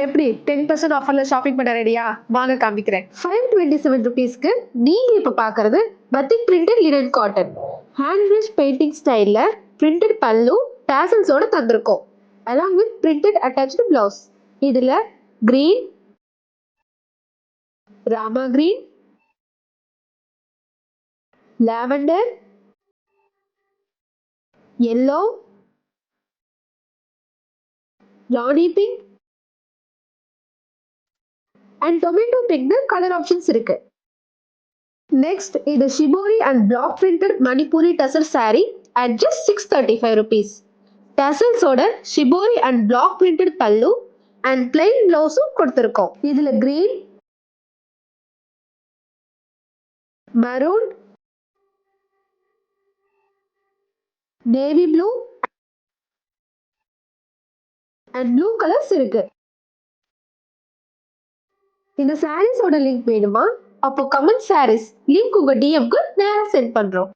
எப்படி 10% ஆஃபர்ல ஷாப்பிங் பண்ண ரெடியா? வாங்க காமிக்கிறேன். 527 rupeesக்கு நீங்க இப்ப பாக்குறது batik printed linen cotton. Hand brush painting ஸ்டைல்ல பிரிண்டட் பல்லு டாசல்ஸோட தந்திருக்கோம். along with printed attached blouse. இதுல green, Rama green, lavender, yellow, Rani pink and tomato pink colour options இருக்கு. நெக்ஸ்ட் இது shibori and block printed Manipuri tussar saree at just 635 rupees. டசல்ஸோட shibori and block printed pallu and plain பிளவுஸும் கொடுத்திருக்கோம். இதுல green, maroon, navy blue and blue colours இருக்கு. இந்த சாரீஸோட link வேணுமா? அப்போ கமெண்ட் சாரீஸ் லிங்க் உங்க டிஎம்க்கு நேரா சென்ட் பண்றோம்.